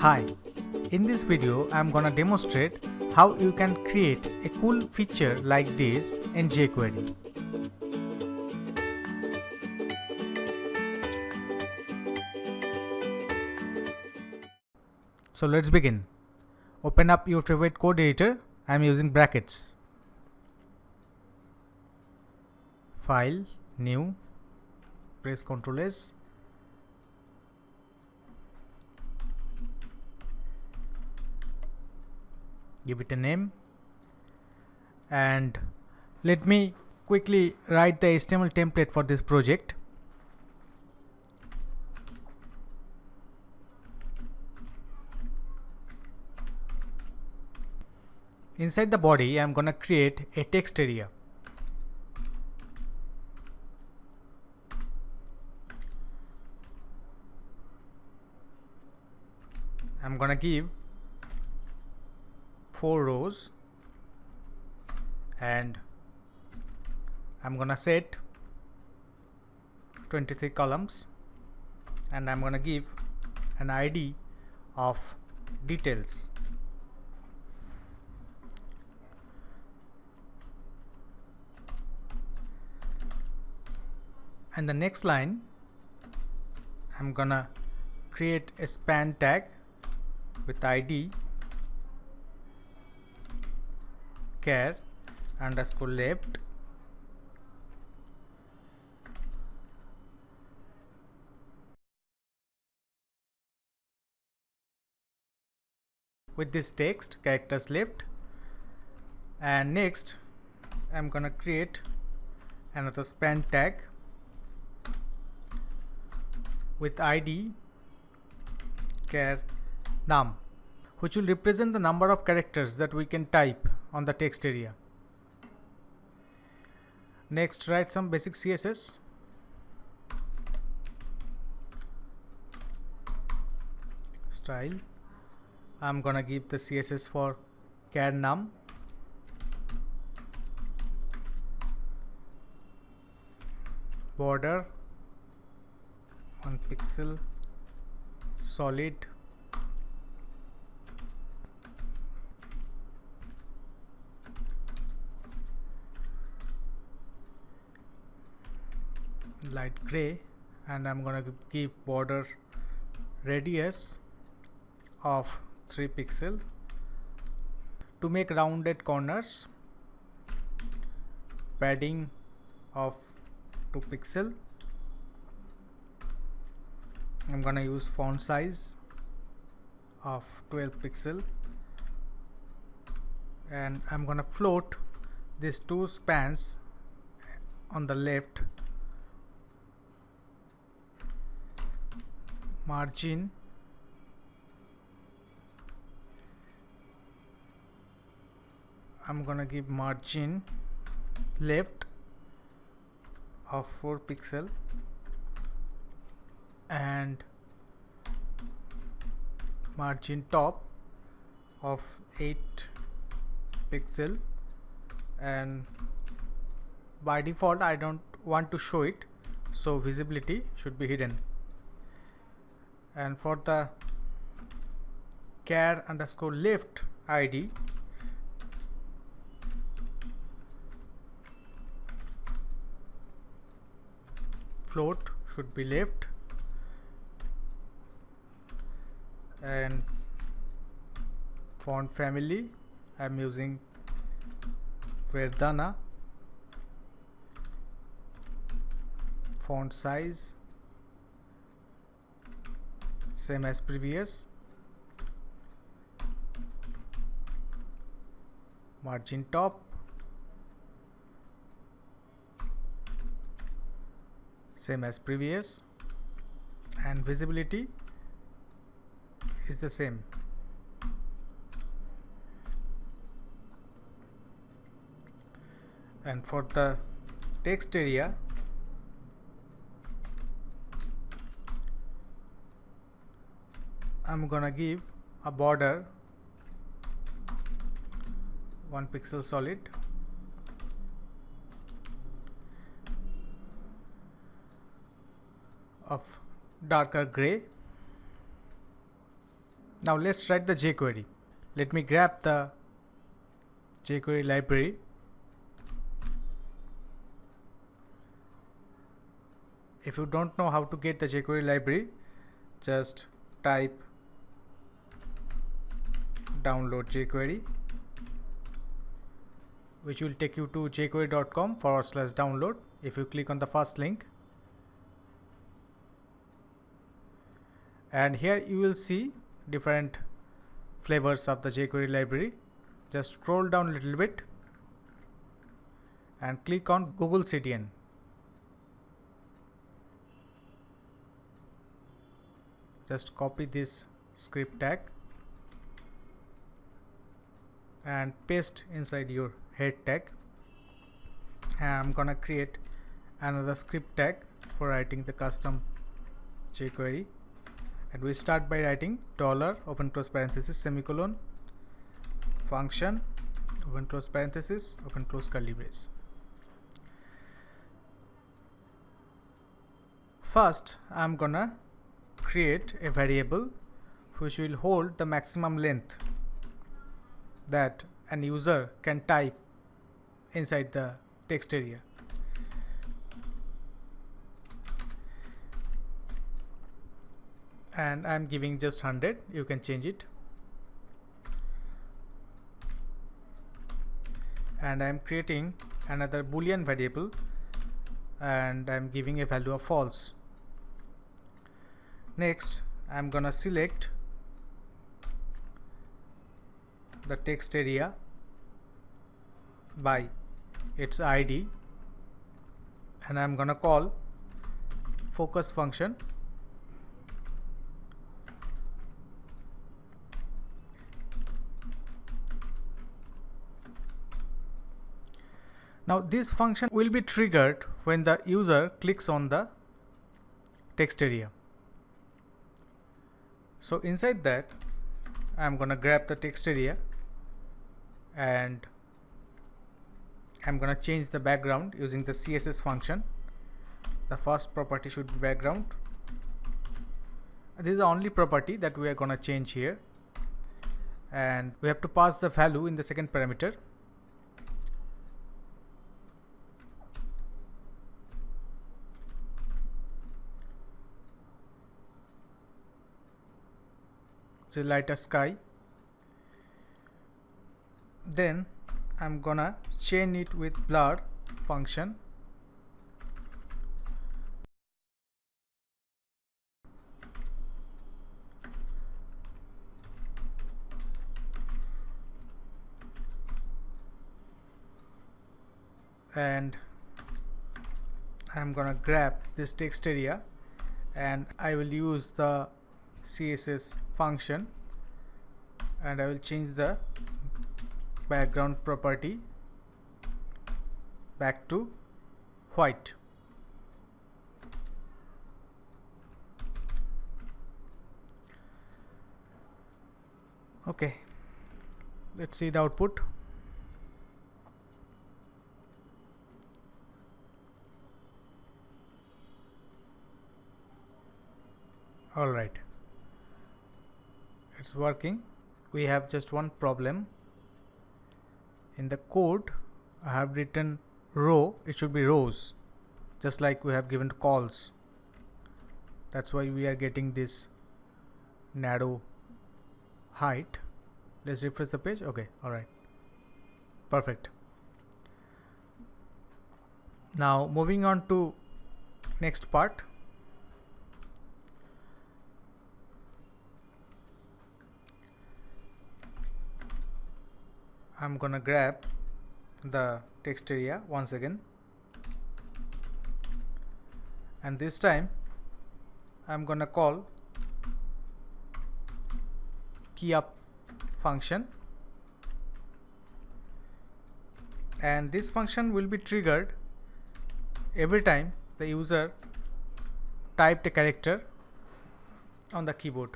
Hi, in this video I'm gonna demonstrate how you can create a cool feature like this in jQuery. So let's begin. Open up your favorite code editor. I'm using brackets. File, new, press Ctrl S. Give it a name, and let me quickly write the HTML template for this project. Inside the body, I'm gonna create a text area. I'm gonna give 4 rows and I'm gonna set 23 columns, and I'm gonna give an ID of details. And the next line, I'm gonna create a span tag with ID char underscore left. With this text characters left, and next I'm gonna create another span tag with ID char num, which will represent the number of characters that we can type on the text area. Next, write some basic CSS. Style, I'm gonna give the CSS for char num. Border 1 pixel solid. Light gray, and I'm gonna give border radius of 3 pixel to make rounded corners. Padding of 2 pixel. I'm gonna use font size of 12 pixel, and I'm gonna float these two spans on the left. Margin I'm gonna give margin left of 4 pixel and margin top of 8 pixel, and by default I don't want to show it, so visibility should be hidden. And for the char underscore left ID, float should be left, and font family I'm using Verdana. Font size same as previous. Margin top same as previous, and visibility is the same. And for the text area, I'm gonna give a border 1 pixel solid, of darker gray, Now let's write the jQuery. Let me grab the jQuery library. If you don't know how to get the jQuery library, just type download jQuery, which will take you to jQuery.com/download. If you click on the first link, and here you will see different flavors of the jQuery library. Just scroll down a little bit and click on Google CDN. Just copy this script tag and paste inside your head tag. And I'm gonna create another script tag for writing the custom jQuery. And we start by writing $ open close parenthesis semicolon function open close parenthesis open close curly brace. First, I'm gonna create a variable which will hold the maximum length that an user can type inside the text area. And I'm giving just 100. You can change it. And I'm creating another boolean variable and I'm giving a value of false. Next, I'm gonna select the text area by its ID and I'm gonna call focus function. Now this function will be triggered when the user clicks on the text area. So inside that, I'm gonna grab the text area and I'm gonna change the background using the CSS function. The first property should be background. This is the only property that we are gonna change here, and we have to pass the value in the second parameter. So lighter sky. Then I'm gonna chain it with blur function. And I'm gonna grab this text area and I will use the CSS function and I will change the background property back to white. Okay, let's see the output. All right, it's working. We have just one problem. In the code, I have written row. It should be rows, just like we have given calls. That's why we are getting this narrow height. Let's refresh the page. Okay, all right, perfect. Now moving on to next part. I'm gonna grab the text area once again, and this time I'm gonna call keyup function, and this function will be triggered every time the user typed a character on the keyboard.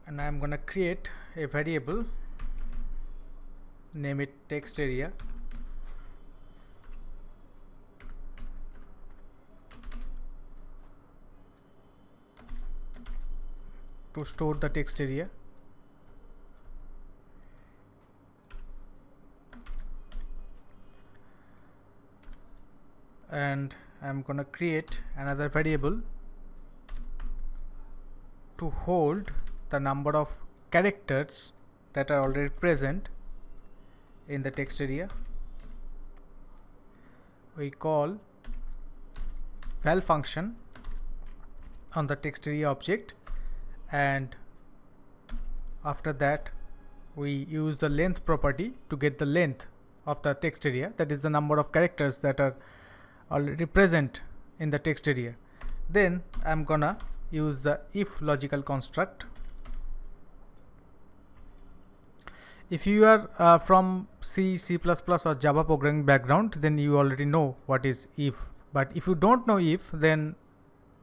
And I'm gonna create a variable, name it text area, to store the text area. And I'm gonna create another variable to hold the number of characters that are already present in the text area. We call val function on the text area object, and after that we use the length property to get the length of the text area, that is the number of characters that are already present in the text area. Then I'm gonna use the if logical construct. If you are from C, C++ or Java programming background, then you already know what is if. But if you don't know if, then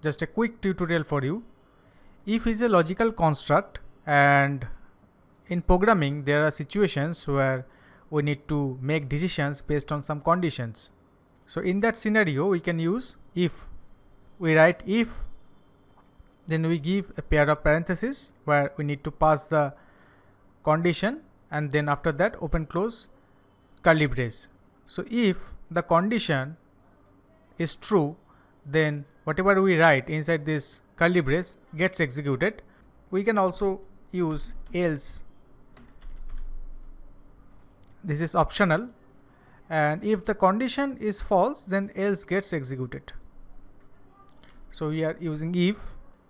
just a quick tutorial for you. If is a logical construct, and in programming there are situations where we need to make decisions based on some conditions. So in that scenario we can use if. We write if, then we give a pair of parentheses where we need to pass the condition, and then after that open close curly brace. So if the condition is true, then whatever we write inside this curly brace gets executed. We can also use else. This is optional, and if the condition is false, then else gets executed. So we are using if,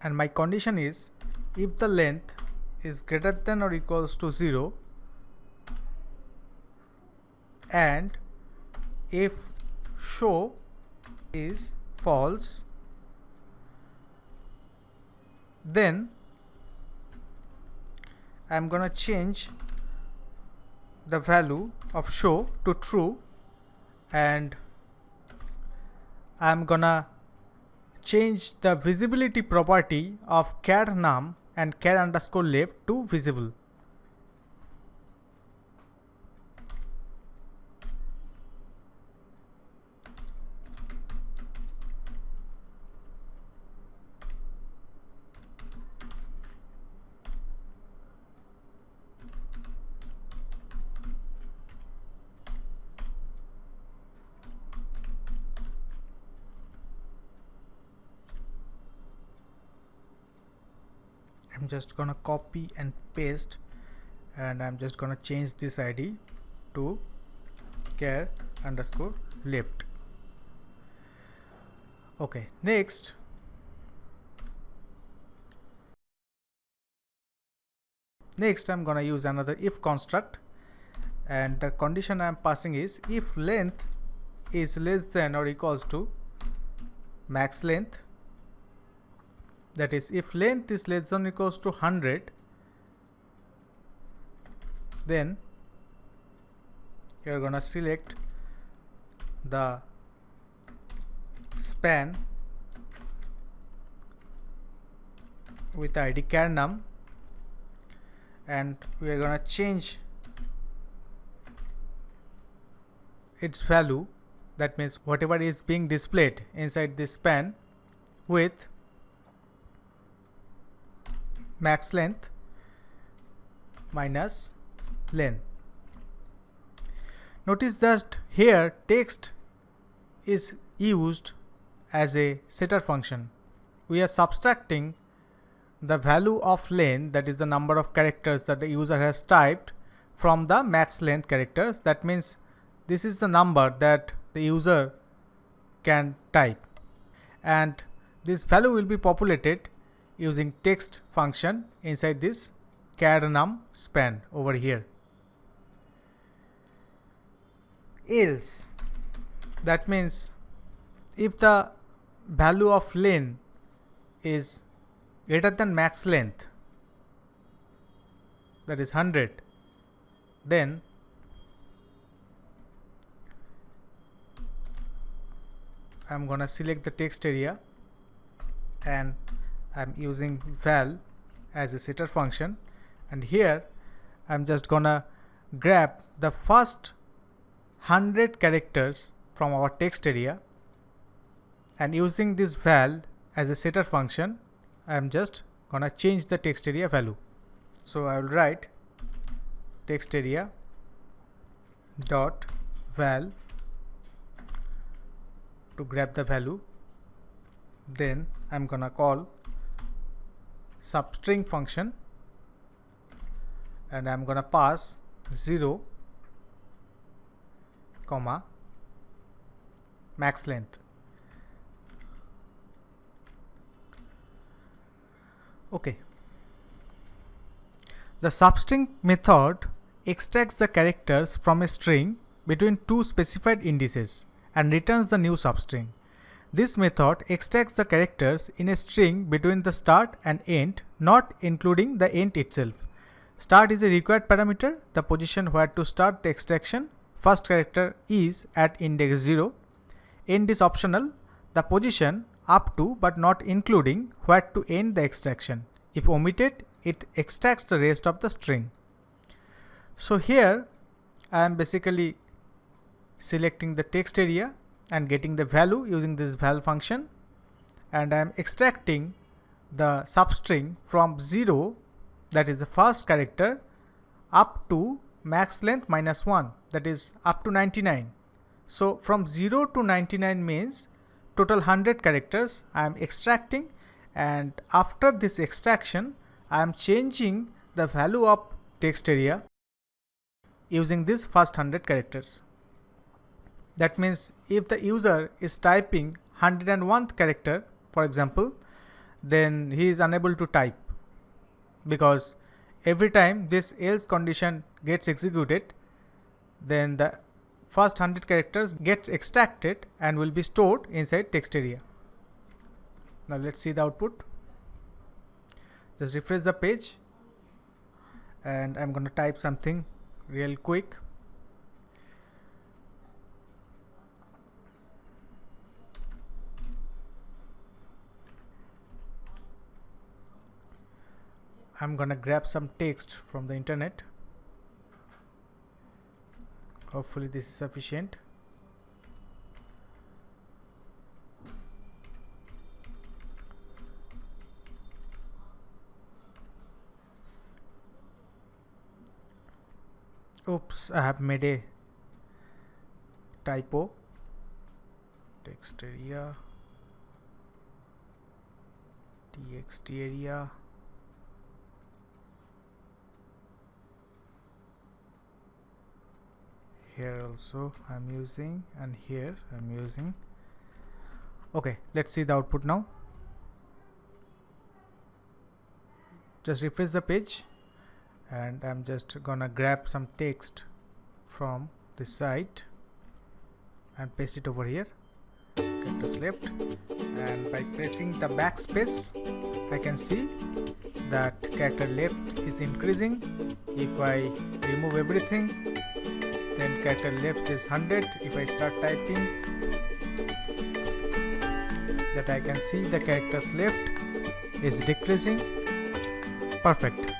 and my condition is if the length is greater than or equals to 0, and if show is false, then I'm gonna change the value of show to true, and I'm gonna change the visibility property of char num and char underscore left to visible. I'm just gonna copy and paste, and I'm just gonna change this ID to char underscore left. Okay, next I'm gonna use another if construct, and the condition I'm passing is if length is less than or equals to max length. That is, if length is less than or equals to 100, then you are gonna select the span with the ID char num, and we are gonna change its value, that means whatever is being displayed inside this span, with max length minus len. Notice that here text is used as a setter function. We are subtracting the value of len, that is the number of characters that the user has typed, from the max length characters. That means this is the number that the user can type, and this value will be populated using text function inside this char num span over here. Else, that means if the value of len is greater than max length, that is 100, then I'm gonna select the text area, and I'm using val as a setter function, and here I'm just gonna grab the first 100 characters from our text area, and using this val as a setter function, I'm just gonna change the text area value. So I will write text area dot val to grab the value. Then I'm gonna call substring function and I'm gonna pass 0 comma max length. Okay. The substring method extracts the characters from a string between two specified indices and returns the new substring. This method extracts the characters in a string between the start and end, not including the end itself. Start is a required parameter, the position where to start the extraction. First character is at index 0. End is optional, the position up to but not including where to end the extraction. If omitted, it extracts the rest of the string. So here I am basically selecting the text area and getting the value using this val function, and I am extracting the substring from 0, that is the first character, up to max length minus 1, that is up to 99. So from 0 to 99 means total 100 characters I am extracting, and after this extraction I am changing the value of text area using this first 100 characters. That means if the user is typing 101th character, for example, then he is unable to type, because every time this else condition gets executed, then the first 100 characters gets extracted and will be stored inside text area. Now let's see the output. Just refresh the page and I'm going to type something real quick. I'm gonna grab some text from the internet. Hopefully this is sufficient. Oops, I have made a typo. Text area, txt area. Here also I'm using, and here I'm using. Okay, let's see the output now. Just refresh the page and I'm just gonna grab some text from this site and paste it over here. Characters left, and by pressing the backspace I can see that character left is increasing. If I remove everything, then character left is 100. If I start typing, that I can see the characters left is decreasing. Perfect.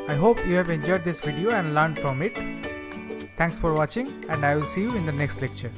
I hope you have enjoyed this video and learned from it. Thanks for watching, and I will see you in the next lecture.